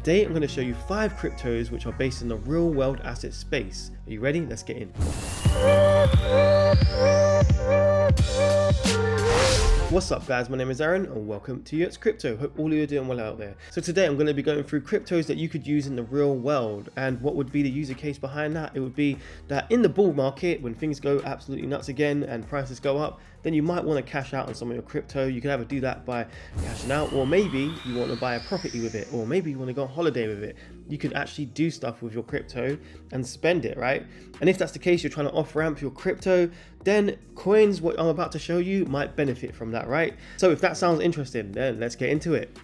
Today I'm going to show you 5 cryptos which are based in the real world asset space. Are you ready? Let's get in. What's up guys, my name is Aaron and welcome to Yurt's Crypto. Hope all of you are doing well out there. So today I'm going to be going through cryptos that you could use in the real world, and what would be the user case behind that? It would be that in the bull market, when things go absolutely nuts again and prices go up, then you might want to cash out on some of your crypto. You can either do that by cashing out, or maybe you want to buy a property with it, or maybe you want to go on holiday with it. You could actually do stuff with your crypto and spend it, right? And if that's the case, you're trying to off ramp your crypto, then coins, what I'm about to show you, might benefit from that, right? So if that sounds interesting, then let's get into it.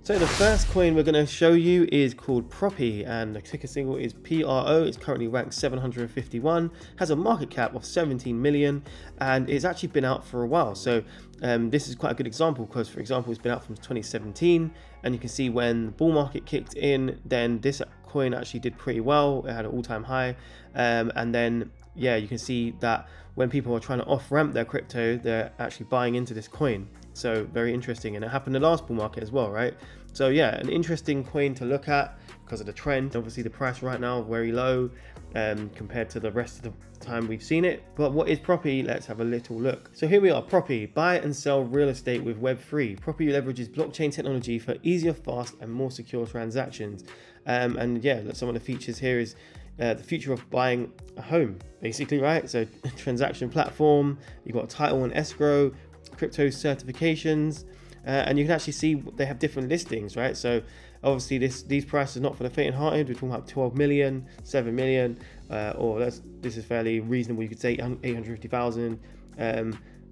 So the first coin we're going to show you is called Propy, and the ticker symbol is PRO. It's currently ranked 751, has a market cap of 17 million, and it's actually been out for a while. So this is quite a good example because, for example, it's been out from 2017, and you can see when the bull market kicked in, then this coin actually did pretty well. It had an all-time high, and then yeah, you can see that when people are trying to off ramp their crypto, they're actually buying into this coin. So very interesting, and it happened in the last bull market as well, right? So yeah, an interesting coin to look at because of the trend. Obviously the price right now very low compared to the rest of the time we've seen it. But what is Propy? Let's have a little look. So here we are, Propy, buy and sell real estate with Web3. Propy leverages blockchain technology for easier, fast and more secure transactions. And yeah, some of the features here is the future of buying a home, basically, right? So transaction platform, you've got title and escrow, crypto certifications, and you can actually see they have different listings, right? So obviously these prices are not for the faint-hearted. We're talking about 12 million, 7 million, or this is fairly reasonable. You could say 850,000,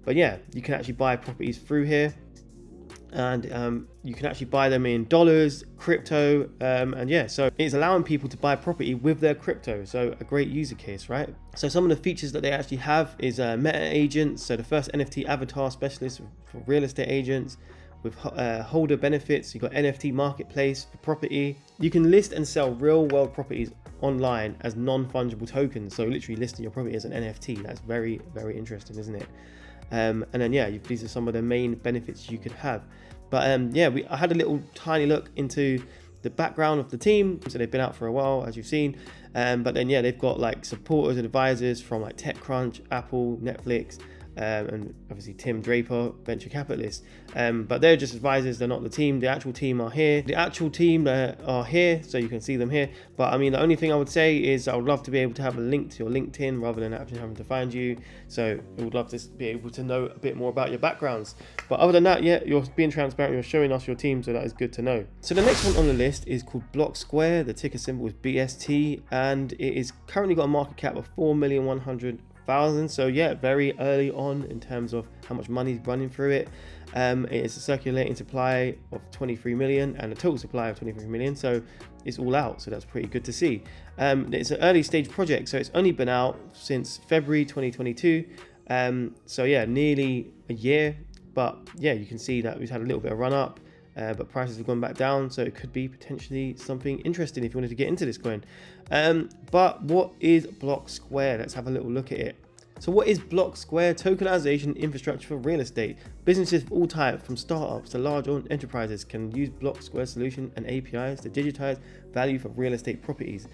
but yeah, you can actually buy properties through here, and you can actually buy them in dollars, crypto, and yeah, so it's allowing people to buy property with their crypto. So a great user case, right? So some of the features that they actually have is meta agents, so the first NFT avatar specialist for real estate agents, with holder benefits. You've got NFT marketplace for property. You can list and sell real world properties online as non-fungible tokens, so literally listing your property as an NFT. That's very, very interesting, isn't it? And then yeah, these are some of the main benefits you could have. But yeah, I had a little tiny look into the background of the team. So they've been out for a while, as you've seen, but then yeah, they've got like supporters and advisors from like TechCrunch, Apple, Netflix, and obviously Tim Draper, venture capitalist, but they're just advisors, they're not the team. The actual team are here. The actual team are here, so you can see them here. But I mean, the only thing I would say is I would love to be able to have a link to your LinkedIn rather than actually having to find you. So I would love to be able to know a bit more about your backgrounds. But other than that, yeah, you're being transparent, you're showing us your team, so that is good to know. So the next one on the list is called Blocksquare. The ticker symbol is BST, and it is currently got a market cap of 4,100,000. So yeah, very early on in terms of how much money is running through it. It is a circulating supply of 23 million and a total supply of 23 million, so it's all out, so that's pretty good to see. It's an early stage project, so it's only been out since February 2022, so yeah, nearly a year. But yeah, you can see that we've had a little bit of run up, but prices have gone back down, so it could be potentially something interesting if you wanted to get into this coin. But what is Blocksquare? Let's have a little look at it. So what is Blocksquare? Tokenization infrastructure for real estate. Businesses of all types, from startups to large enterprises, can use Blocksquare solution and APIs to digitize value for real estate properties,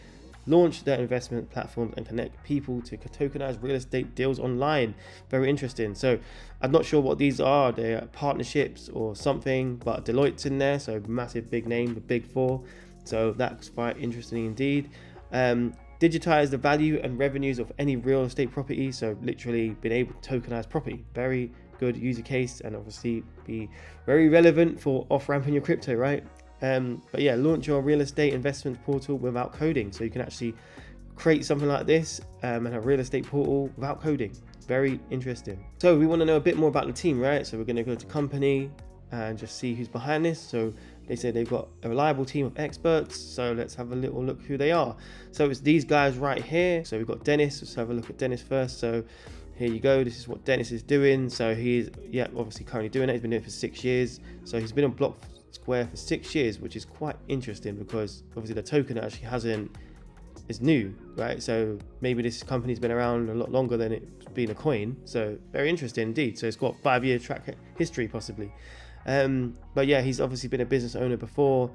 launch their investment platforms, and connect people to tokenize real estate deals online. Very interesting. So I'm not sure what these are. They're partnerships or something, but Deloitte's in there, so massive big name, the big four. So that's quite interesting indeed. Digitize the value and revenues of any real estate property, so literally being able to tokenize property. Very good user case, and obviously be very relevant for off-ramping your crypto, right? But yeah, launch your real estate investment portal without coding, so you can actually create something like this and a real estate portal without coding. Very interesting. So we want to know a bit more about the team, right? So we're going to go to company and just see who's behind this. So they say they've got a reliable team of experts, so let's have a little look who they are. So it's these guys right here. So we've got Dennis. Let's have a look at Dennis first. So here you go. This is what Dennis is doing. So he's, yeah, obviously currently doing it. He's been doing it for 6 years. So he's been on Blocksquare for 6 years, which is quite interesting because obviously the token actually is new, right? So maybe this company's been around a lot longer than it's been a coin. So very interesting indeed. So it's got 5-year track history possibly. But yeah, he's obviously been a business owner before,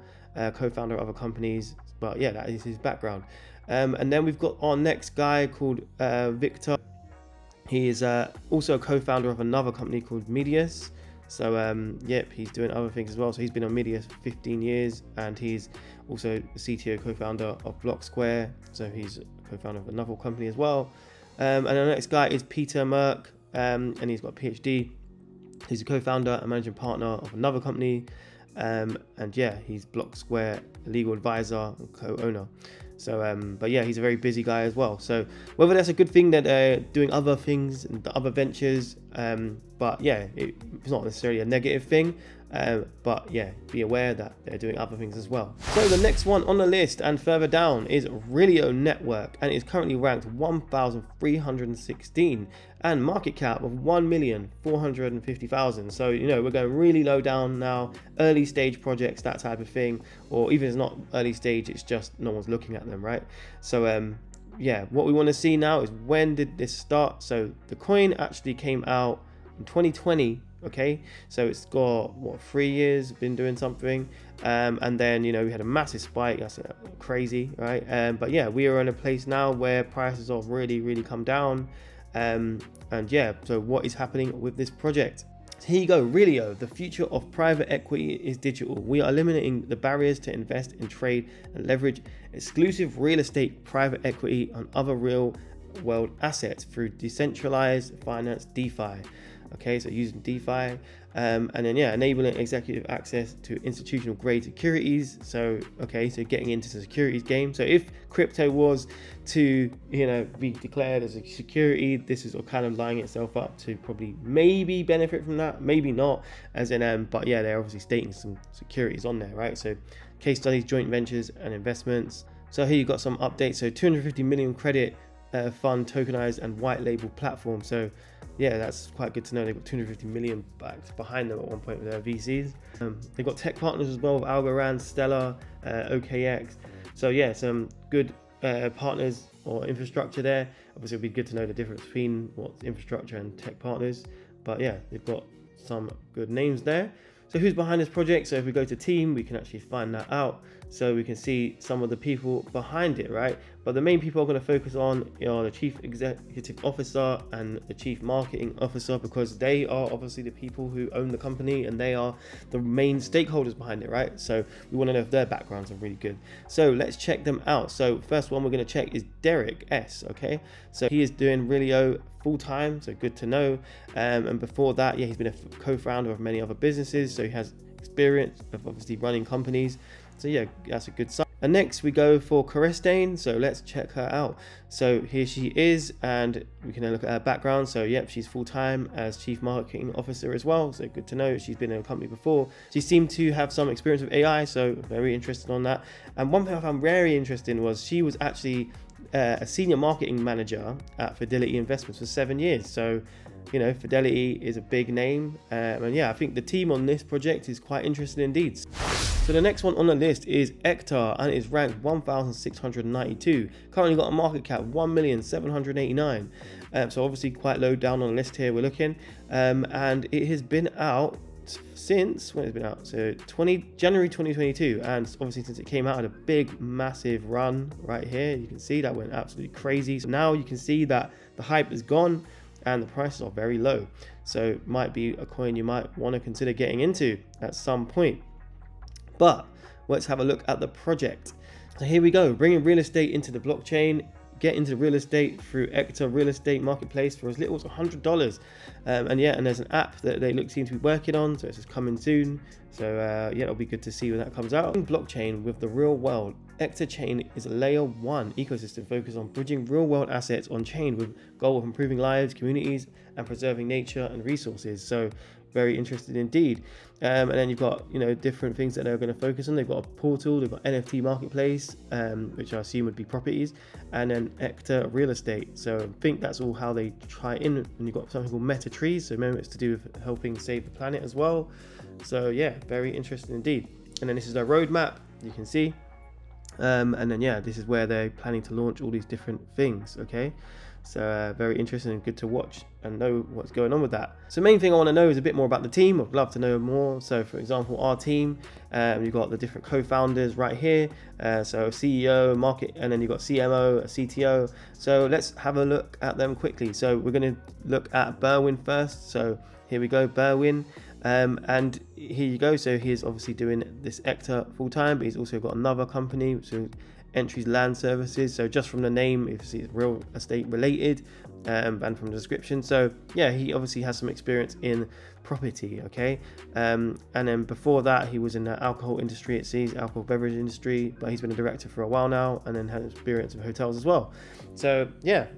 co-founder of other companies, but yeah, that is his background. And then we've got our next guy called Victor. He is also a co-founder of another company called Medius. So yep, he's doing other things as well. So he's been on Medius for 15 years, and he's also the CTO co-founder of Blocksquare. So he's a co-founder of another company as well. And the next guy is Peter Merck, and he's got a PhD. He's a co-founder and managing partner of another company. And yeah, he's Blocksquare legal advisor and co-owner. So but yeah, he's a very busy guy as well. So whether that's a good thing that they're doing other things and other ventures, but yeah, it's not necessarily a negative thing. But yeah, be aware that they're doing other things as well. So the next one on the list and further down is Relio Network, and it's currently ranked 1,316 and market cap of 1,450,000. So you know, we're going really low down now, early stage projects, that type of thing, or even if it's not early stage, it's just no one's looking at them, right? So yeah, what we want to see now is when did this start. So the coin actually came out in 2020. Okay, so it's got what, 3 years been doing something, and then you know we had a massive spike. That's crazy, right? But yeah, we are in a place now where prices have really come down, and yeah, so what is happening with this project? So here you go, Relio, the future of private equity is digital. We are eliminating the barriers to invest in, trade and leverage exclusive real estate, private equity and other real world assets through decentralized finance, DeFi. Okay, so using DeFi, and then yeah, enabling executive access to institutional grade securities. So okay, so getting into the securities game. So if crypto was to, you know, be declared as a security, this is kind of lining itself up to probably maybe benefit from that, maybe not, as in but yeah, they're obviously stating some securities on there, right? So case studies, joint ventures and investments. So here you've got some updates. So 250 million credit fund, tokenized and white label platform. So yeah, that's quite good to know. They've got 250 million backed behind them at one point with their VCs. They've got tech partners as well with Algorand, Stellar, OKX. So yeah, some good partners or infrastructure there. Obviously, it'd be good to know the difference between what's infrastructure and tech partners. But yeah, they've got some good names there. So who's behind this project? So if we go to team, we can actually find that out. So we can see some of the people behind it, right? But the main people I'm going to focus on are the chief executive officer and the chief marketing officer, because they are obviously the people who own the company and they are the main stakeholders behind it, right? So we want to know if their backgrounds are really good. So let's check them out. So first one we're going to check is Derek S. Okay, so he is doing Relio full-time, so good to know. And before that, yeah, he's been a co-founder of many other businesses, so he has experience of obviously running companies. So yeah, that's a good sign. And next we go for Corestane, so let's check her out. So here she is, and we can look at her background. So yep, she's full-time as chief marketing officer as well, so good to know. She's been in a company before. She seemed to have some experience with AI, so very interested on that. And one thing I found very interesting was she was actually a senior marketing manager at Fidelity Investments for 7 years. So you know, Fidelity is a big name, and yeah, I think the team on this project is quite interesting indeed. So the next one on the list is EKTA, and it is ranked 1,692. Currently got a market cap 1,789,000. So obviously quite low down on the list here we're looking. And it has been out since, when it's been out? So January 2022. And obviously since it came out, had a big, massive run right here. You can see that went absolutely crazy. So now you can see that the hype is gone and the prices are very low. So it might be a coin you might want to consider getting into at some point. But let's have a look at the project. So here we go, bringing real estate into the blockchain. Get into real estate through EKTA real estate marketplace for as little as $100. And yeah, and there's an app that they seem to be working on, so it's just coming soon. So yeah, it'll be good to see when that comes out. Blockchain with the real world. EKTA chain is a layer 1 ecosystem focused on bridging real world assets on chain with goal of improving lives, communities, and preserving nature and resources. So very interested indeed. And then you've got, you know, different things that they're going to focus on. They've got a portal, they've got NFT marketplace, which I assume would be properties, and then EKTA real estate. So I think that's all how they try in. And you've got something called meta trees, so remember it's to do with helping save the planet as well. So yeah, very interesting indeed. And then this is their roadmap, you can see. And then yeah, this is where they're planning to launch all these different things. Okay, so very interesting and good to watch and know what's going on with that. So main thing I want to know is a bit more about the team. I'd love to know more. So for example, our team, you've got the different co-founders right here, so CEO, market, and then you've got CMO, a CTO. So let's have a look at them quickly. So we're going to look at Berwin first. So here we go, Berwin. And here you go. So he's obviously doing this EKTA full time, but he's also got another company, so Entries Land Services. So just from the name, you see it's real estate related, and from the description. So yeah, he obviously has some experience in property. Okay, and then before that, he was in the alcohol industry. It sees alcohol beverage industry, but he's been a director for a while now, and then had experience in hotels as well. So yeah.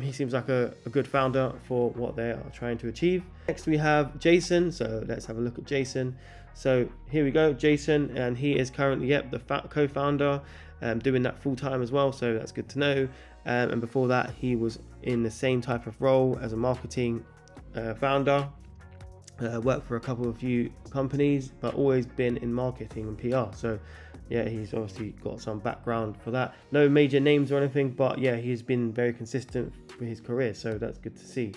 He seems like a good founder for what they are trying to achieve. Next we have Jason, so let's have a look at Jason. So here we go, Jason, and he is currently the co-founder, doing that full-time as well, so that's good to know. And before that, he was in the same type of role as a marketing founder, worked for a few companies, but always been in marketing and PR. So yeah, he's obviously got some background for that. No major names or anything, but yeah, he's been very consistent for his career, so that's good to see.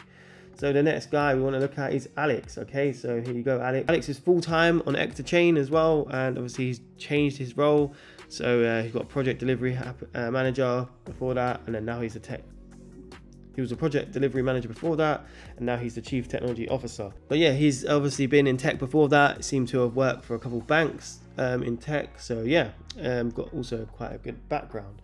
So the next guy we want to look at is Alex. Okay, so here you go, Alex. Alex is full-time on EKTA chain as well, and obviously he's changed his role. So he's got a project delivery manager before that, and then now he's he was a project delivery manager before that, and now he's the chief technology officer. But yeah, he's obviously been in tech before that, seemed to have worked for a couple of banks in tech. So yeah, got also quite a good background.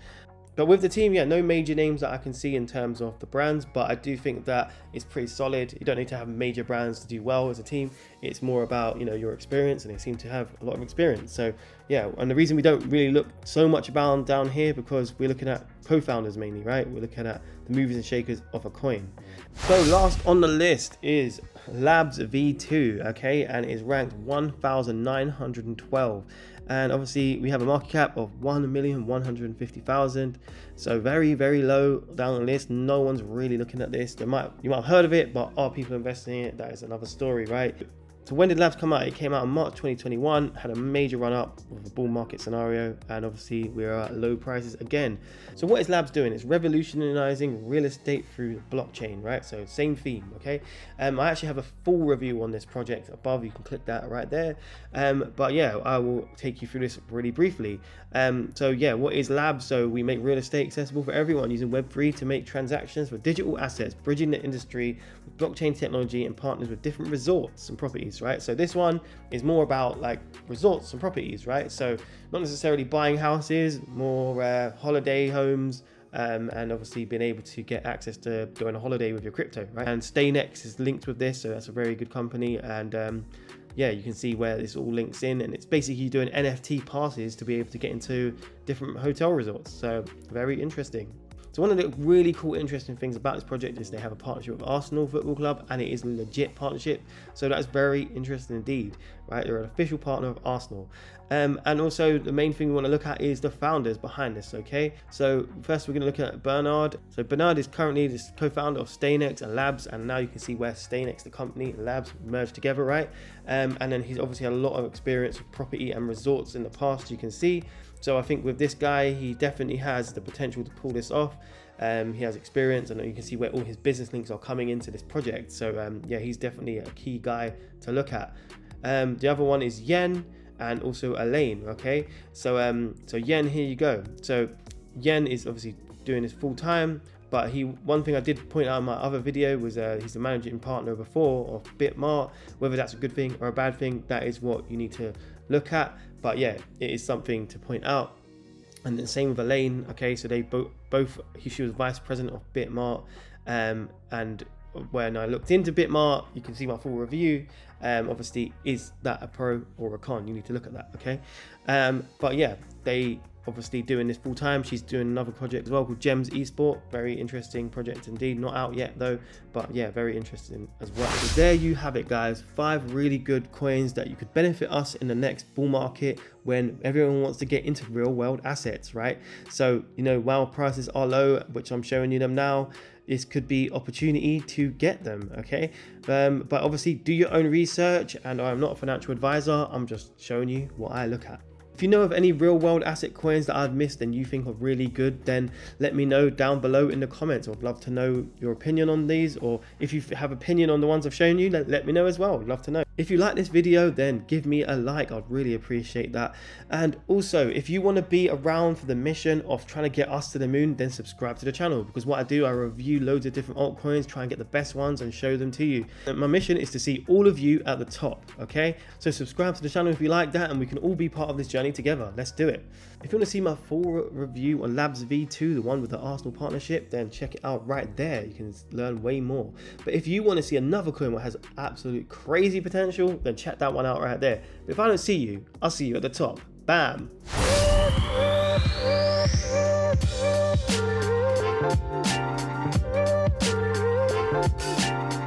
But with the team, yeah, no major names that I can see in terms of the brands, but I do think that it's pretty solid. You don't need to have major brands to do well as a team. It's more about, you know, your experience, and they seem to have a lot of experience. So yeah, and the reason we don't really look so much about down here, because we're looking at co-founders mainly, right? We're looking at the movers and shakers of a coin. So last on the list is Labs V2, okay, and is ranked 1,912. And obviously we have a market cap of 1,150,000, so very, very low down the list. No one's really looking at this. You might have heard of it, but are people investing in it? That is another story, right? So when did Labs come out? It came out in March 2021, had a major run up with a bull market scenario, and obviously we're at low prices again. So what is Labs doing? It's revolutionizing real estate through blockchain, right? So same theme, okay? I actually have a full review on this project above. You can click that right there. But yeah, I will take you through this really briefly. So yeah, what is Labs? So we make real estate accessible for everyone using Web3 to make transactions for digital assets, bridging the industry with blockchain technology, and partners with different resorts and properties, right? So this one is more about like resorts and properties, right? So not necessarily buying houses, more holiday homes, and obviously being able to get access to go on a holiday with your crypto, right? And StayNext is linked with this, so that's a very good company. And yeah, you can see where this all links in, and it's basically doing NFT passes to be able to get into different hotel resorts. So very interesting. So one of the really cool, interesting things about this project is they have a partnership with Arsenal Football Club, and it is a legit partnership. So that's very interesting indeed, right? They're an official partner of Arsenal. And also the main thing we want to look at is the founders behind this, okay? So first we're going to look at Bernard. So Bernard is currently the co-founder of StayNext and Labs, and now you can see where StayNext, the company, and Labs merged together, right? And then he's obviously had a lot of experience with property and resorts in the past, you can see. So I think with this guy, he definitely has the potential to pull this off. He has experience, and you can see where all his business links are coming into this project. So yeah, he's definitely a key guy to look at. The other one is Yen and also Elaine, okay? So so Yen, here you go. So Yen is obviously doing this full time, but one thing I did point out in my other video was he's the managing partner before of Bitmart. Whether that's a good thing or a bad thing, that is what you need to look at. But yeah, it is something to point out. And then same with Elaine, okay? So they she was vice president of Bitmart, and when I looked into Bitmart, you can see my full review. Obviously, is that a pro or a con? You need to look at that, okay? But yeah, they obviously doing this full time. She's doing another project as well called Gems Esport. Very interesting project indeed. Not out yet though, but yeah, very interesting as well. So there you have it, guys. 5 really good coins that you could benefit us in the next bull market when everyone wants to get into real world assets, right? So, you know, while prices are low, which I'm showing you them now, this could be opportunity to get them, okay? But obviously do your own research, and I'm not a financial advisor. I'm just showing you what I look at. If If you know of any real world asset coins that I've missed and you think are really good, then let me know down below in the comments. I'd love to know your opinion on these, or if you have opinion on the ones I've shown you, let me know as well. I'd love to know. If you like this video, then give me a like. I'd really appreciate that. And also, if you want to be around for the mission of trying to get us to the moon, then subscribe to the channel, because what I do, I review loads of different altcoins, try and get the best ones and show them to you. And my mission is to see all of you at the top, okay? So subscribe to the channel if you like that, and we can all be part of this journey together. Let's do it. If you want to see my full review on Labs V2, the one with the Arsenal partnership, then check it out right there. You can learn way more. But if you want to see another coin that has absolute crazy potential, then check that one out right there. But if I don't see you, I'll see you at the top. Bam!